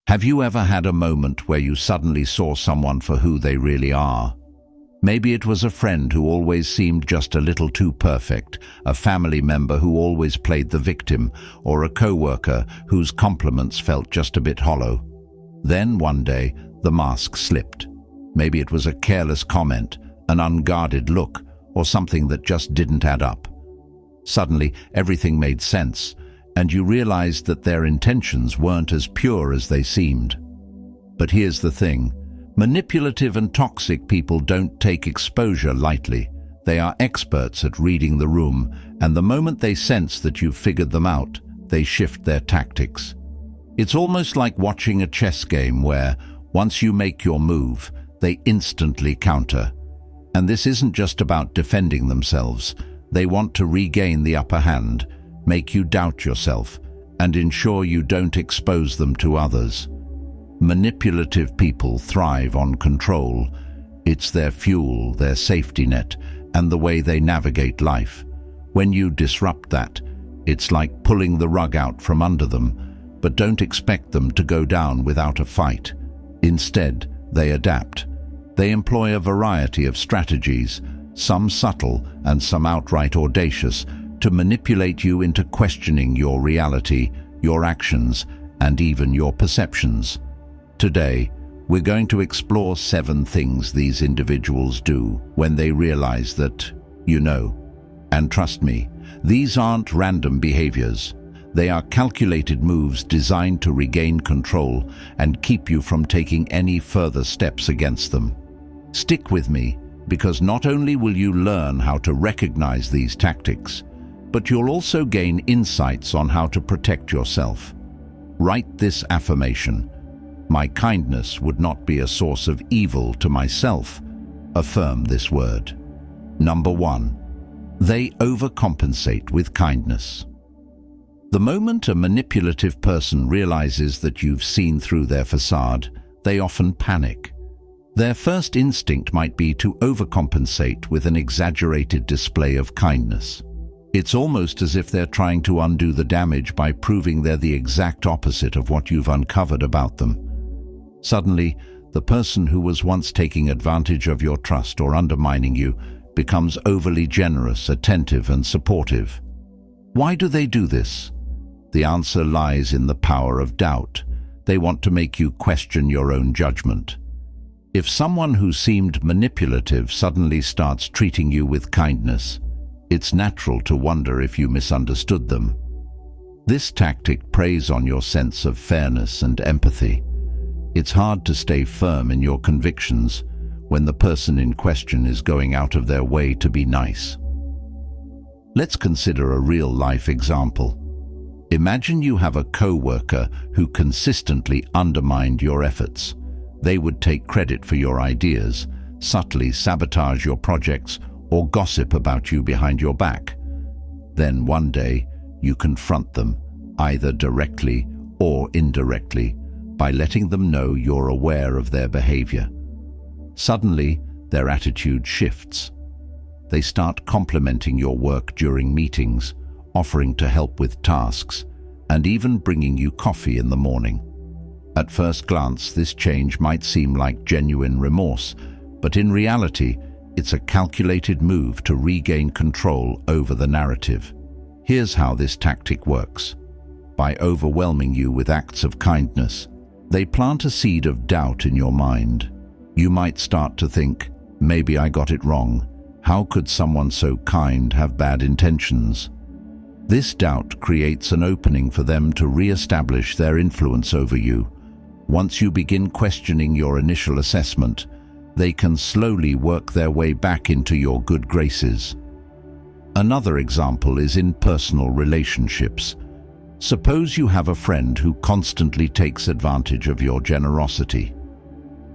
Have you ever had a moment where you suddenly saw someone for who they really are? Maybe it was a friend who always seemed just a little too perfect, a family member who always played the victim, or a coworker whose compliments felt just a bit hollow. Then one day, the mask slipped. Maybe it was a careless comment, an unguarded look, or something that just didn't add up. Suddenly, everything made sense, and you realized that their intentions weren't as pure as they seemed. But here's the thing. Manipulative and toxic people don't take exposure lightly. They are experts at reading the room, and the moment they sense that you've figured them out, they shift their tactics. It's almost like watching a chess game where, once you make your move, they instantly counter. And this isn't just about defending themselves. They want to regain the upper hand, make you doubt yourself, and ensure you don't expose them to others. Manipulative people thrive on control. It's their fuel, their safety net, and the way they navigate life. When you disrupt that, it's like pulling the rug out from under them, but don't expect them to go down without a fight. Instead, they adapt. They employ a variety of strategies, some subtle and some outright audacious, to manipulate you into questioning your reality, your actions, and even your perceptions. Today, we're going to explore 7 things these individuals do when they realize that, you know. And trust me, these aren't random behaviors. They are calculated moves designed to regain control and keep you from taking any further steps against them. Stick with me, because not only will you learn how to recognize these tactics, but you'll also gain insights on how to protect yourself. Write this affirmation. My kindness would not be a source of evil to myself. Affirm this word. Number 1. They overcompensate with kindness. The moment a manipulative person realizes that you've seen through their facade, they often panic. Their first instinct might be to overcompensate with an exaggerated display of kindness. It's almost as if they're trying to undo the damage by proving they're the exact opposite of what you've uncovered about them. Suddenly, the person who was once taking advantage of your trust or undermining you becomes overly generous, attentive, and supportive. Why do they do this? The answer lies in the power of doubt. They want to make you question your own judgment. If someone who seemed manipulative suddenly starts treating you with kindness, it's natural to wonder if you misunderstood them. This tactic preys on your sense of fairness and empathy. It's hard to stay firm in your convictions when the person in question is going out of their way to be nice. Let's consider a real-life example. Imagine you have a co-worker who consistently undermined your efforts. They would take credit for your ideas, subtly sabotage your projects, or gossip about you behind your back. Then one day, you confront them, either directly or indirectly, by letting them know you're aware of their behavior. Suddenly, their attitude shifts. They start complimenting your work during meetings, offering to help with tasks, and even bringing you coffee in the morning. At first glance, this change might seem like genuine remorse, but in reality, it's a calculated move to regain control over the narrative. Here's how this tactic works. By overwhelming you with acts of kindness, they plant a seed of doubt in your mind. You might start to think, maybe I got it wrong. How could someone so kind have bad intentions? This doubt creates an opening for them to re-establish their influence over you. Once you begin questioning your initial assessment, they can slowly work their way back into your good graces. Another example is in personal relationships. Suppose you have a friend who constantly takes advantage of your generosity.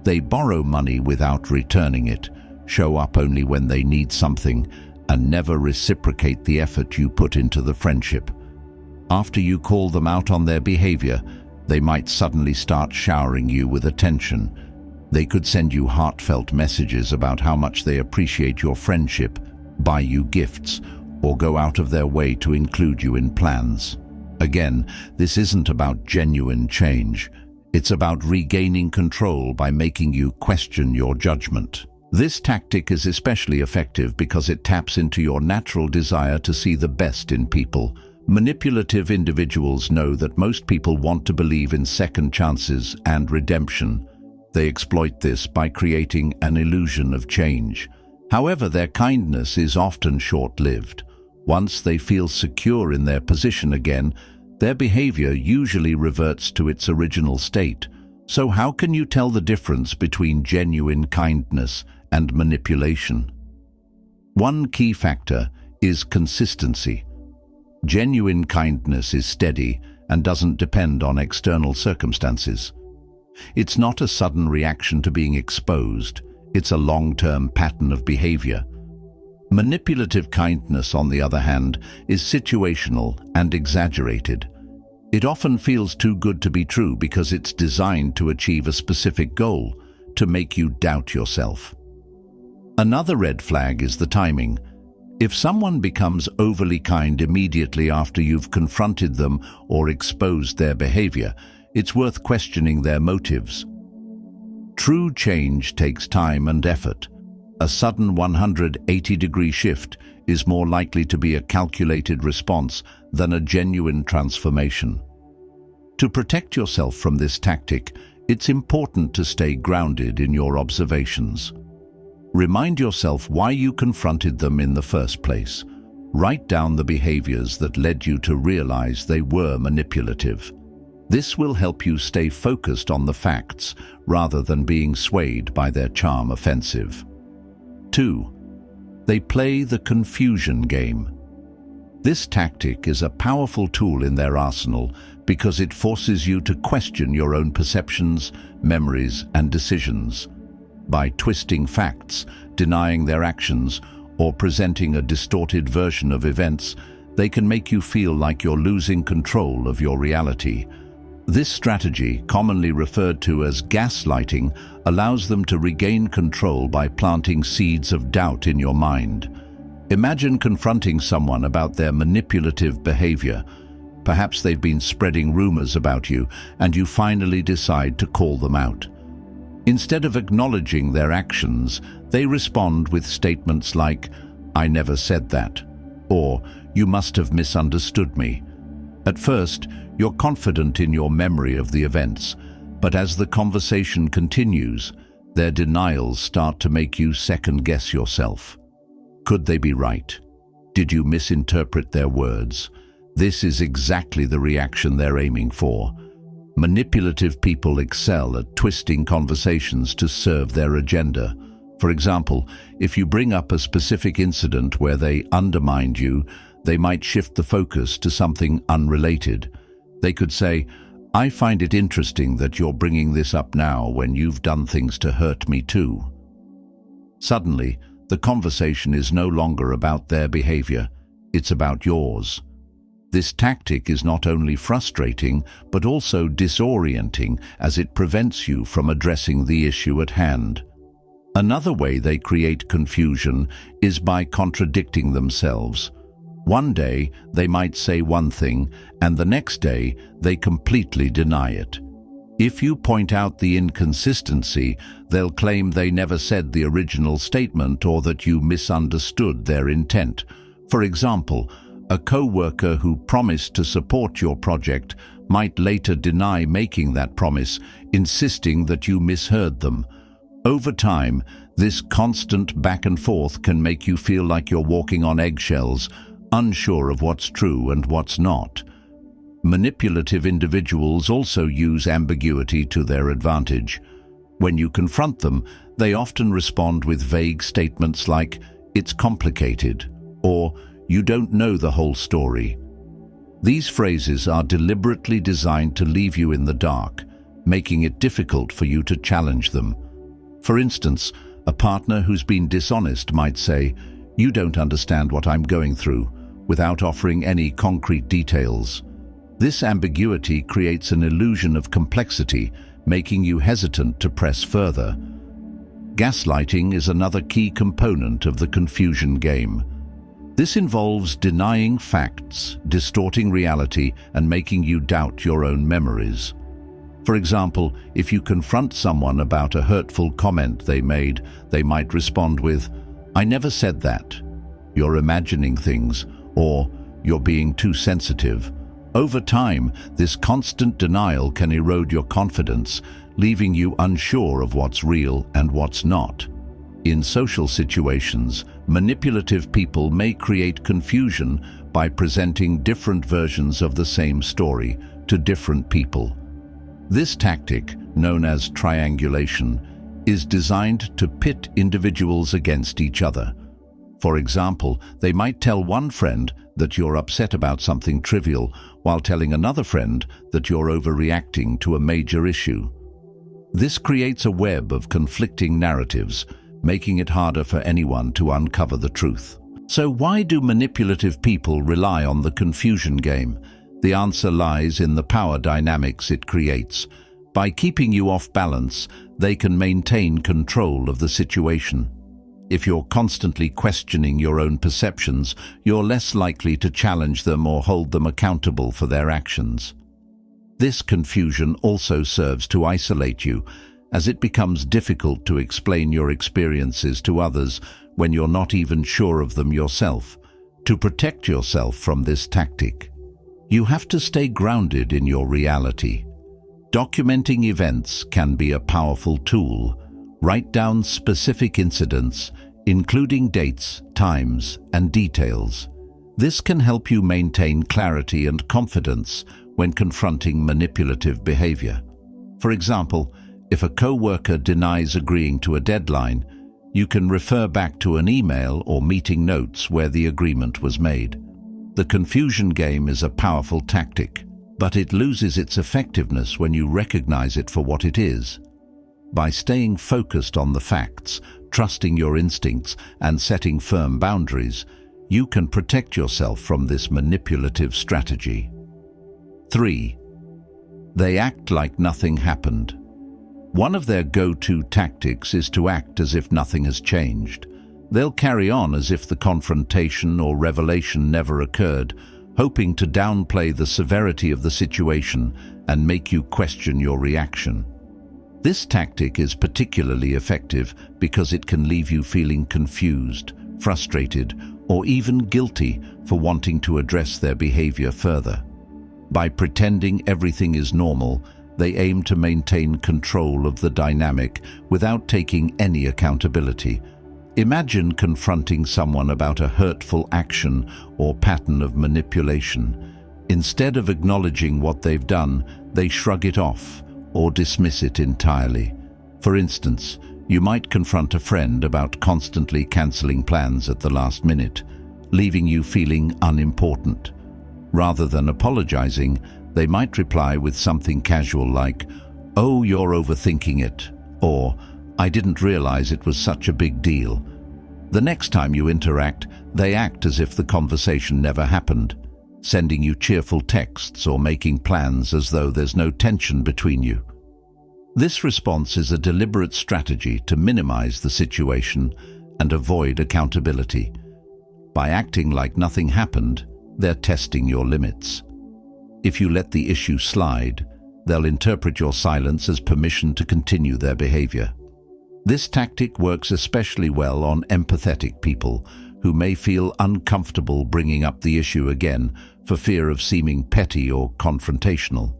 They borrow money without returning it, show up only when they need something, and never reciprocate the effort you put into the friendship. After you call them out on their behavior, they might suddenly start showering you with attention. They could send you heartfelt messages about how much they appreciate your friendship, buy you gifts, or go out of their way to include you in plans. Again, this isn't about genuine change. It's about regaining control by making you question your judgment. This tactic is especially effective because it taps into your natural desire to see the best in people. Manipulative individuals know that most people want to believe in second chances and redemption. They exploit this by creating an illusion of change. However, their kindness is often short-lived. Once they feel secure in their position again, their behavior usually reverts to its original state. So how can you tell the difference between genuine kindness and manipulation? One key factor is consistency. Genuine kindness is steady and doesn't depend on external circumstances. It's not a sudden reaction to being exposed. It's a long-term pattern of behavior. Manipulative kindness, on the other hand, is situational and exaggerated. It often feels too good to be true because it's designed to achieve a specific goal, to make you doubt yourself. Another red flag is the timing. If someone becomes overly kind immediately after you've confronted them or exposed their behavior, it's worth questioning their motives. True change takes time and effort. A sudden 180-degree shift is more likely to be a calculated response than a genuine transformation. To protect yourself from this tactic, it's important to stay grounded in your observations. Remind yourself why you confronted them in the first place. Write down the behaviors that led you to realize they were manipulative. This will help you stay focused on the facts rather than being swayed by their charm offensive. 2. They play the confusion game. This tactic is a powerful tool in their arsenal because it forces you to question your own perceptions, memories, and decisions. By twisting facts, denying their actions, or presenting a distorted version of events, they can make you feel like you're losing control of your reality. This strategy, commonly referred to as gaslighting, allows them to regain control by planting seeds of doubt in your mind. Imagine confronting someone about their manipulative behavior. Perhaps they've been spreading rumors about you, and you finally decide to call them out. Instead of acknowledging their actions, they respond with statements like, "I never said that," or "You must have misunderstood me." At first, you're confident in your memory of the events, but as the conversation continues, their denials start to make you second-guess yourself. Could they be right? Did you misinterpret their words? This is exactly the reaction they're aiming for. Manipulative people excel at twisting conversations to serve their agenda. For example, if you bring up a specific incident where they undermined you, they might shift the focus to something unrelated. They could say, "I find it interesting that you're bringing this up now when you've done things to hurt me too." Suddenly, the conversation is no longer about their behavior, it's about yours. This tactic is not only frustrating, but also disorienting as it prevents you from addressing the issue at hand. Another way they create confusion is by contradicting themselves. One day, they might say one thing, and the next day, they completely deny it. If you point out the inconsistency, they'll claim they never said the original statement or that you misunderstood their intent. For example, a co-worker who promised to support your project might later deny making that promise, insisting that you misheard them. Over time, this constant back and forth can make you feel like you're walking on eggshells, unsure of what's true and what's not. Manipulative individuals also use ambiguity to their advantage. When you confront them, they often respond with vague statements like, "It's complicated," or "You don't know the whole story." These phrases are deliberately designed to leave you in the dark, making it difficult for you to challenge them. For instance, a partner who's been dishonest might say, "You don't understand what I'm going through," without offering any concrete details. This ambiguity creates an illusion of complexity, making you hesitant to press further. Gaslighting is another key component of the confusion game. This involves denying facts, distorting reality, and making you doubt your own memories. For example, if you confront someone about a hurtful comment they made, they might respond with, "I never said that," "You're imagining things," or "You're being too sensitive." Over time, this constant denial can erode your confidence, leaving you unsure of what's real and what's not. In social situations, manipulative people may create confusion by presenting different versions of the same story to different people. This tactic, known as triangulation, is designed to pit individuals against each other. For example, they might tell one friend that you're upset about something trivial while telling another friend that you're overreacting to a major issue. This creates a web of conflicting narratives, making it harder for anyone to uncover the truth. So why do manipulative people rely on the confusion game? The answer lies in the power dynamics it creates. By keeping you off balance, they can maintain control of the situation. If you're constantly questioning your own perceptions, you're less likely to challenge them or hold them accountable for their actions. This confusion also serves to isolate you, as it becomes difficult to explain your experiences to others when you're not even sure of them yourself. To protect yourself from this tactic, you have to stay grounded in your reality. Documenting events can be a powerful tool. Write down specific incidents, including dates, times, and details. This can help you maintain clarity and confidence when confronting manipulative behavior. For example, if a co-worker denies agreeing to a deadline, you can refer back to an email or meeting notes where the agreement was made. The confusion game is a powerful tactic, but it loses its effectiveness when you recognize it for what it is. By staying focused on the facts, trusting your instincts, and setting firm boundaries, you can protect yourself from this manipulative strategy. 3. They act like nothing happened. One of their go-to tactics is to act as if nothing has changed. They'll carry on as if the confrontation or revelation never occurred, hoping to downplay the severity of the situation and make you question your reaction. This tactic is particularly effective because it can leave you feeling confused, frustrated, or even guilty for wanting to address their behavior further. By pretending everything is normal, they aim to maintain control of the dynamic without taking any accountability. Imagine confronting someone about a hurtful action or pattern of manipulation. Instead of acknowledging what they've done, they shrug it off or dismiss it entirely. For instance, you might confront a friend about constantly cancelling plans at the last minute, leaving you feeling unimportant. Rather than apologizing, they might reply with something casual like, "Oh, you're overthinking it," or "I didn't realize it was such a big deal." The next time you interact, they act as if the conversation never happened, sending you cheerful texts or making plans as though there's no tension between you. This response is a deliberate strategy to minimize the situation and avoid accountability. By acting like nothing happened, they're testing your limits. If you let the issue slide, they'll interpret your silence as permission to continue their behavior. This tactic works especially well on empathetic people who may feel uncomfortable bringing up the issue again for fear of seeming petty or confrontational.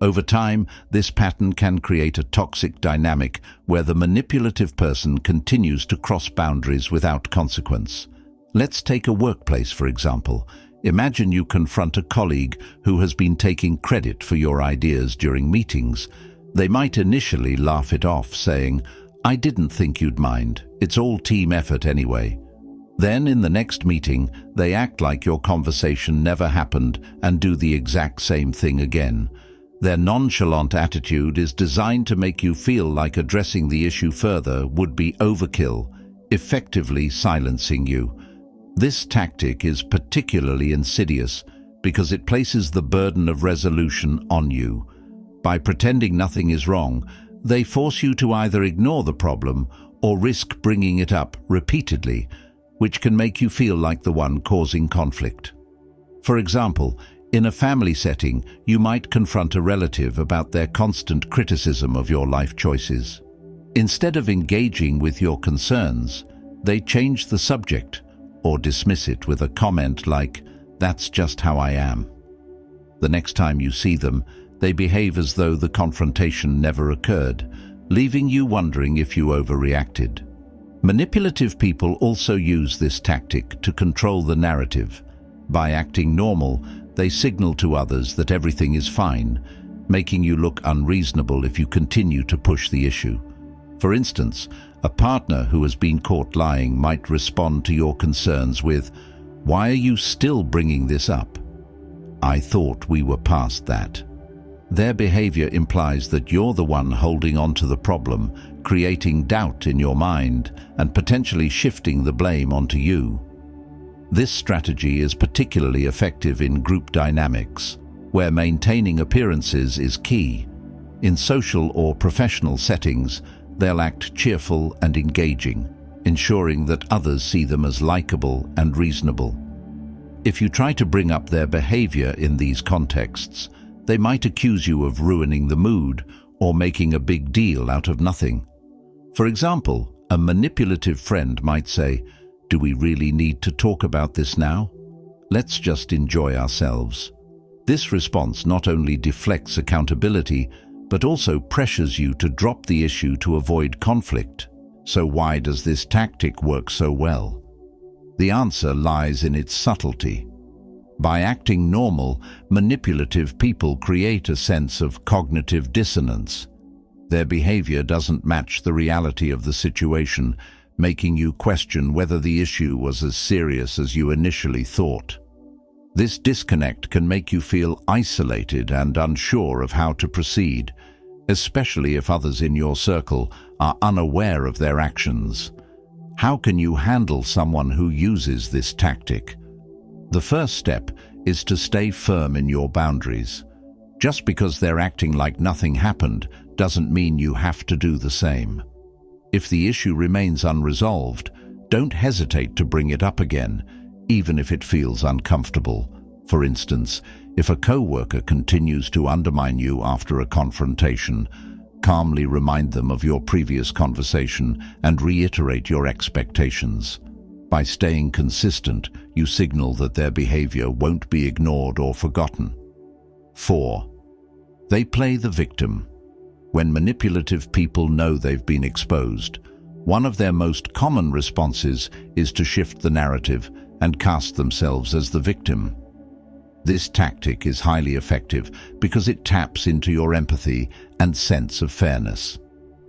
Over time, this pattern can create a toxic dynamic where the manipulative person continues to cross boundaries without consequence. Let's take a workplace, for example. Imagine you confront a colleague who has been taking credit for your ideas during meetings. They might initially laugh it off, saying, "I didn't think you'd mind. It's all team effort anyway." Then, in the next meeting, they act like your conversation never happened and do the exact same thing again. Their nonchalant attitude is designed to make you feel like addressing the issue further would be overkill, effectively silencing you. This tactic is particularly insidious because it places the burden of resolution on you. By pretending nothing is wrong, they force you to either ignore the problem or risk bringing it up repeatedly, which can make you feel like the one causing conflict. For example, In a family setting, you might confront a relative about their constant criticism of your life choices. Instead of engaging with your concerns, they change the subject or dismiss it with a comment like, "That's just how I am." The next time you see them, they behave as though the confrontation never occurred, leaving you wondering if you overreacted. Manipulative people also use this tactic to control the narrative. By acting normal, they signal to others that everything is fine, making you look unreasonable if you continue to push the issue. For instance, a partner who has been caught lying might respond to your concerns with, "Why are you still bringing this up? I thought we were past that." Their behavior implies that you're the one holding on to the problem, creating doubt in your mind and potentially shifting the blame onto you. This strategy is particularly effective in group dynamics, where maintaining appearances is key. In social or professional settings, they'll act cheerful and engaging, ensuring that others see them as likable and reasonable. If you try to bring up their behavior in these contexts, they might accuse you of ruining the mood or making a big deal out of nothing. For example, a manipulative friend might say, "Do we really need to talk about this now? Let's just enjoy ourselves." This response not only deflects accountability, but also pressures you to drop the issue to avoid conflict. So why does this tactic work so well? The answer lies in its subtlety. By acting normal, manipulative people create a sense of cognitive dissonance. Their behavior doesn't match the reality of the situation, making you question whether the issue was as serious as you initially thought. This disconnect can make you feel isolated and unsure of how to proceed, especially if others in your circle are unaware of their actions. How can you handle someone who uses this tactic? The first step is to stay firm in your boundaries. Just because they're acting like nothing happened doesn't mean you have to do the same. If the issue remains unresolved, don't hesitate to bring it up again, even if it feels uncomfortable. For instance, if a coworker continues to undermine you after a confrontation, calmly remind them of your previous conversation and reiterate your expectations. By staying consistent, you signal that their behavior won't be ignored or forgotten. 4. They play the victim. When manipulative people know they've been exposed, one of their most common responses is to shift the narrative and cast themselves as the victim. This tactic is highly effective because it taps into your empathy and sense of fairness.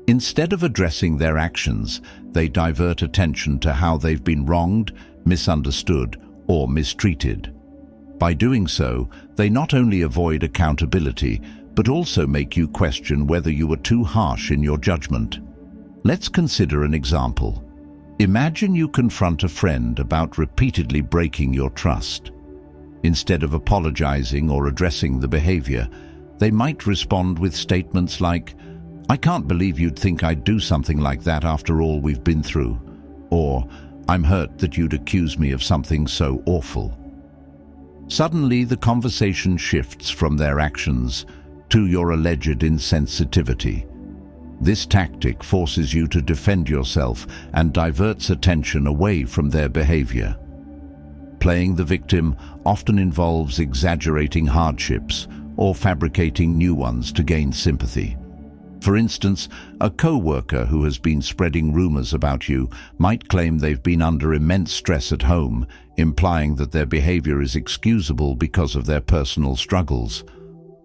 Instead of addressing their actions, they divert attention to how they've been wronged, misunderstood, or mistreated. By doing so, they not only avoid accountability, but also make you question whether you were too harsh in your judgment. Let's consider an example. Imagine you confront a friend about repeatedly breaking your trust. Instead of apologizing or addressing the behavior, they might respond with statements like, "I can't believe you'd think I'd do something like that after all we've been through," or "I'm hurt that you'd accuse me of something so awful." Suddenly, the conversation shifts from their actions to your alleged insensitivity. This tactic forces you to defend yourself and diverts attention away from their behavior. Playing the victim often involves exaggerating hardships or fabricating new ones to gain sympathy. For instance, a co-worker who has been spreading rumors about you might claim they've been under immense stress at home, implying that their behavior is excusable because of their personal struggles.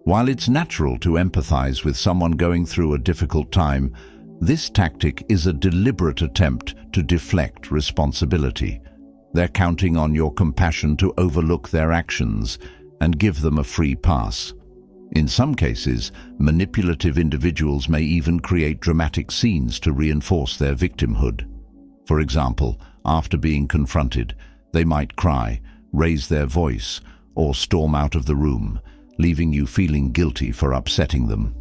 While it's natural to empathize with someone going through a difficult time, this tactic is a deliberate attempt to deflect responsibility. They're counting on your compassion to overlook their actions and give them a free pass. In some cases, manipulative individuals may even create dramatic scenes to reinforce their victimhood. For example, after being confronted, they might cry, raise their voice, or storm out of the room, leaving you feeling guilty for upsetting them.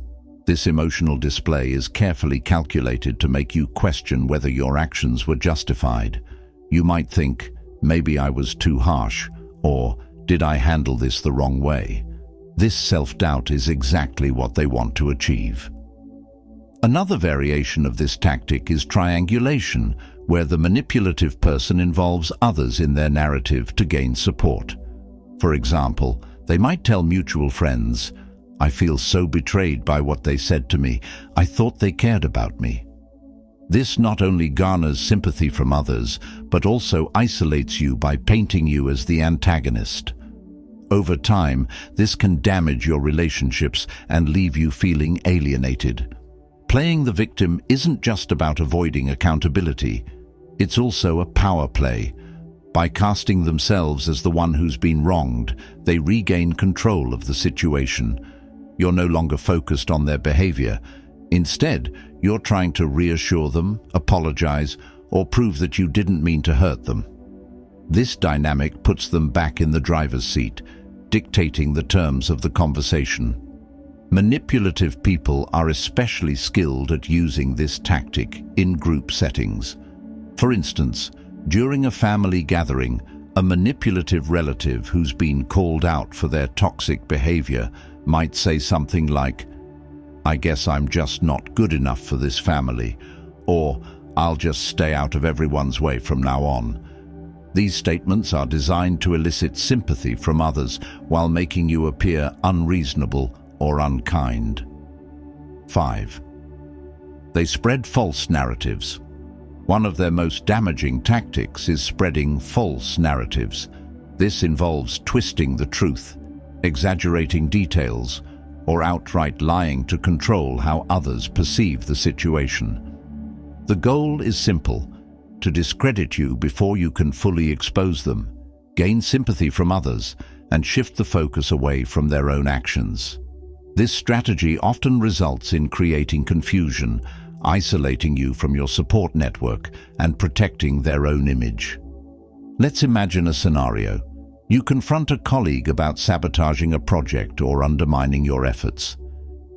This emotional display is carefully calculated to make you question whether your actions were justified. You might think, "Maybe I was too harsh," or Did I handle this the wrong way? This self-doubt is exactly what they want to achieve. Another variation of this tactic is triangulation, where the manipulative person involves others in their narrative to gain support. For example, they might tell mutual friends, "I feel so betrayed by what they said to me. I thought they cared about me." This not only garners sympathy from others, but also isolates you by painting you as the antagonist. Over time, this can damage your relationships and leave you feeling alienated. Playing the victim isn't just about avoiding accountability. It's also a power play. By casting themselves as the one who's been wronged, they regain control of the situation. You're no longer focused on their behavior. Instead, you're trying to reassure them, apologize, or prove that you didn't mean to hurt them. This dynamic puts them back in the driver's seat, dictating the terms of the conversation. Manipulative people are especially skilled at using this tactic in group settings. For instance, during a family gathering, a manipulative relative who's been called out for their toxic behavior might say something like, "I guess I'm just not good enough for this family," or "I'll just stay out of everyone's way from now on." These statements are designed to elicit sympathy from others while making you appear unreasonable or unkind. 5. They spread false narratives. One of their most damaging tactics is spreading false narratives. This involves twisting the truth, exaggerating details, or outright lying to control how others perceive the situation. The goal is simple: to discredit you before you can fully expose them, gain sympathy from others, and shift the focus away from their own actions. This strategy often results in creating confusion, isolating you from your support network, and protecting their own image. Let's imagine a scenario. You confront a colleague about sabotaging a project or undermining your efforts.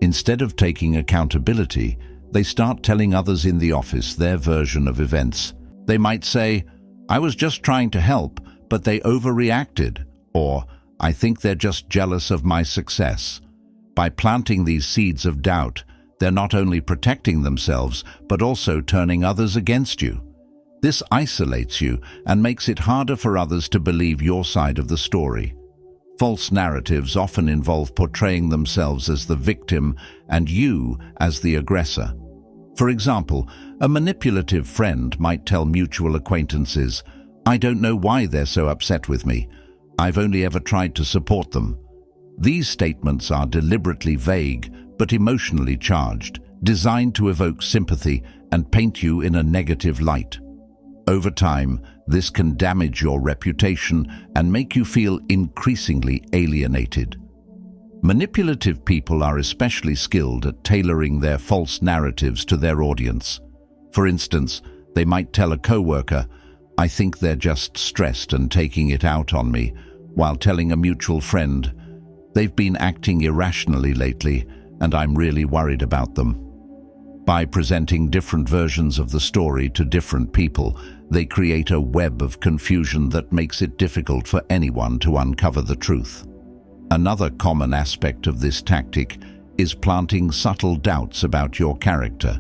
Instead of taking accountability, they start telling others in the office their version of events. They might say, "I was just trying to help, but they overreacted," or "I think they're just jealous of my success." By planting these seeds of doubt, they're not only protecting themselves, but also turning others against you. This isolates you and makes it harder for others to believe your side of the story. False narratives often involve portraying themselves as the victim and you as the aggressor. For example, a manipulative friend might tell mutual acquaintances, "I don't know why they're so upset with me. I've only ever tried to support them." These statements are deliberately vague but emotionally charged, designed to evoke sympathy and paint you in a negative light. Over time, this can damage your reputation and make you feel increasingly alienated. Manipulative people are especially skilled at tailoring their false narratives to their audience. For instance, they might tell a coworker, "I think they're just stressed and taking it out on me," while telling a mutual friend, "They've been acting irrationally lately, and I'm really worried about them." By presenting different versions of the story to different people, they create a web of confusion that makes it difficult for anyone to uncover the truth. Another common aspect of this tactic is planting subtle doubts about your character.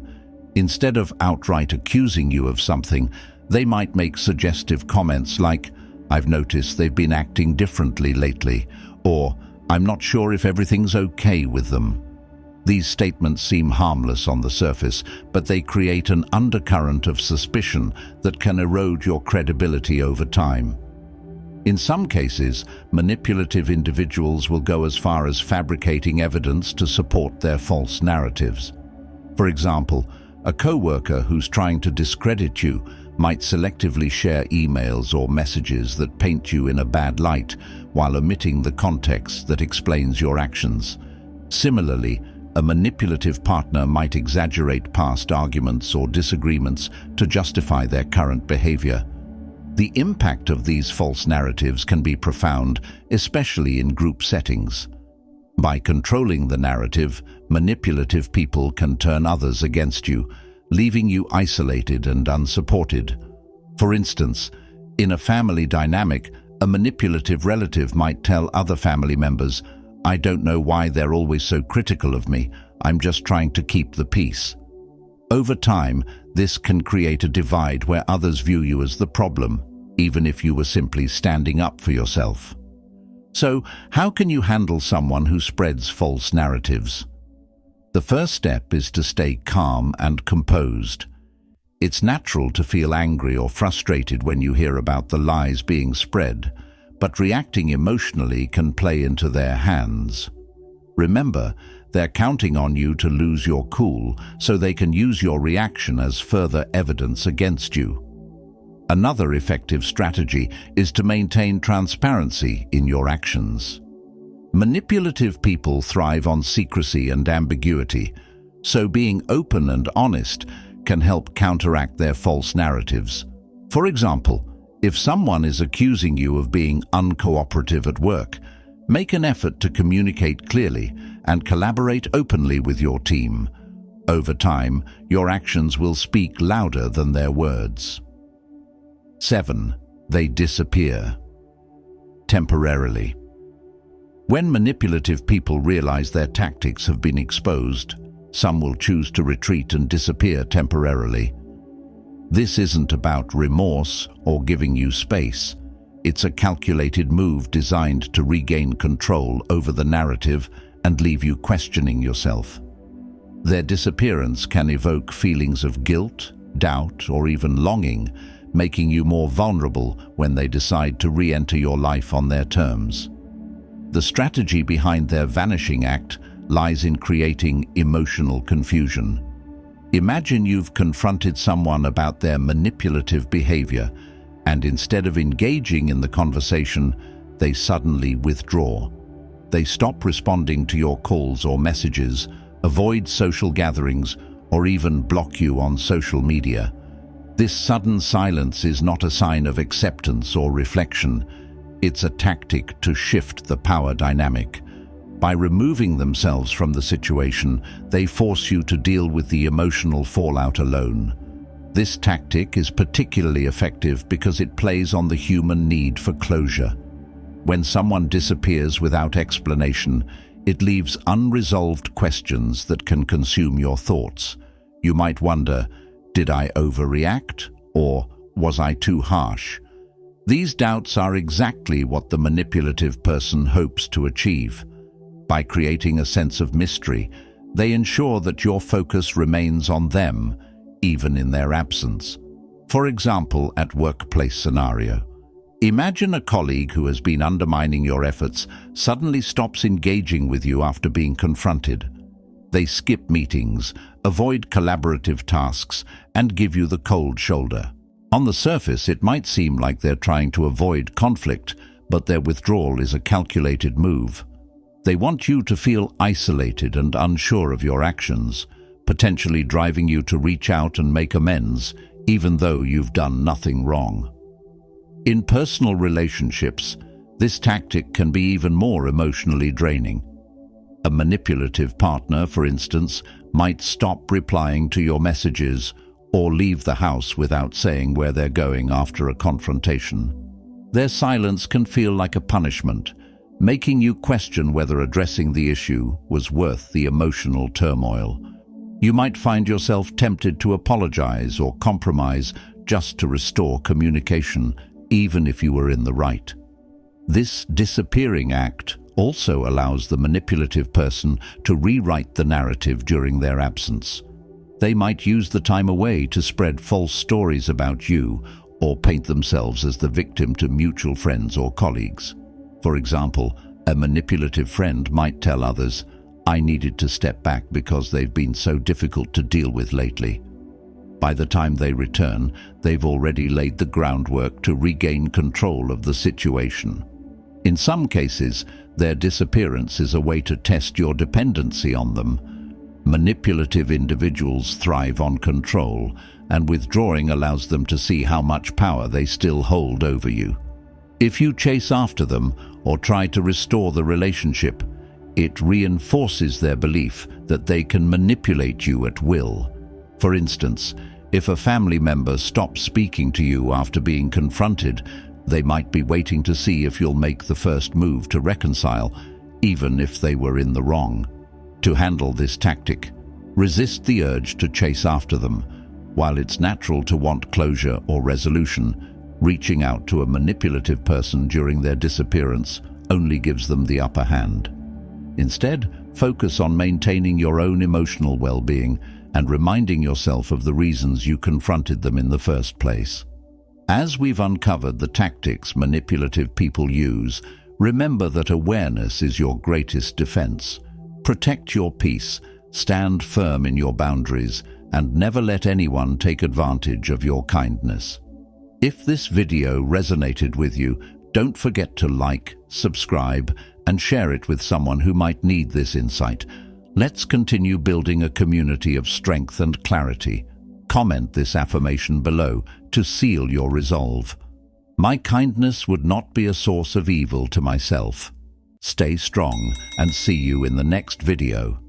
Instead of outright accusing you of something, they might make suggestive comments like, "I've noticed they've been acting differently lately," or "I'm not sure if everything's okay with them." These statements seem harmless on the surface, but they create an undercurrent of suspicion that can erode your credibility over time. In some cases, manipulative individuals will go as far as fabricating evidence to support their false narratives. For example, a coworker who's trying to discredit you might selectively share emails or messages that paint you in a bad light while omitting the context that explains your actions. Similarly, a manipulative partner might exaggerate past arguments or disagreements to justify their current behavior. The impact of these false narratives can be profound, especially in group settings. By controlling the narrative, manipulative people can turn others against you, leaving you isolated and unsupported. For instance, in a family dynamic, A manipulative relative might tell other family members, "I don't know why they're always so critical of me. I'm just trying to keep the peace." Over time, this can create a divide where others view you as the problem, even if you were simply standing up for yourself. So, how can you handle someone who spreads false narratives? The first step is to stay calm and composed. It's natural to feel angry or frustrated when you hear about the lies being spread, but reacting emotionally can play into their hands. Remember, they're counting on you to lose your cool so they can use your reaction as further evidence against you. Another effective strategy is to maintain transparency in your actions. Manipulative people thrive on secrecy and ambiguity, so being open and honest can help counteract their false narratives. For example, if someone is accusing you of being uncooperative at work, make an effort to communicate clearly and collaborate openly with your team. Over time, your actions will speak louder than their words. 7. They disappear. Temporarily. When manipulative people realize their tactics have been exposed, some will choose to retreat and disappear temporarily. This isn't about remorse or giving you space. It's a calculated move designed to regain control over the narrative and leave you questioning yourself. Their disappearance can evoke feelings of guilt, doubt, or even longing, making you more vulnerable when they decide to re-enter your life on their terms. The strategy behind their vanishing act lies in creating emotional confusion. Imagine you've confronted someone about their manipulative behavior, and instead of engaging in the conversation, they suddenly withdraw. They stop responding to your calls or messages, avoid social gatherings, or even block you on social media. This sudden silence is not a sign of acceptance or reflection. It's a tactic to shift the power dynamic. By removing themselves from the situation, they force you to deal with the emotional fallout alone. This tactic is particularly effective because it plays on the human need for closure. When someone disappears without explanation, it leaves unresolved questions that can consume your thoughts. You might wonder, did I overreact? Or was I too harsh? These doubts are exactly what the manipulative person hopes to achieve. By creating a sense of mystery, they ensure that your focus remains on them, even in their absence. For example, at workplace scenario. Imagine a colleague who has been undermining your efforts suddenly stops engaging with you after being confronted. They skip meetings, avoid collaborative tasks, and give you the cold shoulder. On the surface, it might seem like they're trying to avoid conflict, but their withdrawal is a calculated move. They want you to feel isolated and unsure of your actions, potentially driving you to reach out and make amends, even though you've done nothing wrong. In personal relationships, this tactic can be even more emotionally draining. A manipulative partner, for instance, might stop replying to your messages or leave the house without saying where they're going after a confrontation. Their silence can feel like a punishment, making you question whether addressing the issue was worth the emotional turmoil. You might find yourself tempted to apologize or compromise just to restore communication, even if you were in the right. This disappearing act also allows the manipulative person to rewrite the narrative during their absence. They might use the time away to spread false stories about you or paint themselves as the victim to mutual friends or colleagues. For example, a manipulative friend might tell others, "I needed to step back because they've been so difficult to deal with lately." By the time they return, they've already laid the groundwork to regain control of the situation. In some cases, their disappearance is a way to test your dependency on them. Manipulative individuals thrive on control, and withdrawing allows them to see how much power they still hold over you. If you chase after them or try to restore the relationship, it reinforces their belief that they can manipulate you at will. For instance, if a family member stops speaking to you after being confronted, They might be waiting to see if you'll make the first move to reconcile, even if they were in the wrong. To handle this tactic, resist the urge to chase after them. While it's natural to want closure or resolution, reaching out to a manipulative person during their disappearance only gives them the upper hand. Instead, focus on maintaining your own emotional well-being and reminding yourself of the reasons you confronted them in the first place. As we've uncovered the tactics manipulative people use, remember that awareness is your greatest defense. Protect your peace, stand firm in your boundaries, and never let anyone take advantage of your kindness. If this video resonated with you, don't forget to like, subscribe, and share it with someone who might need this insight. Let's continue building a community of strength and clarity. Comment this affirmation below to seal your resolve. My kindness would not be a source of evil to myself. Stay strong and see you in the next video.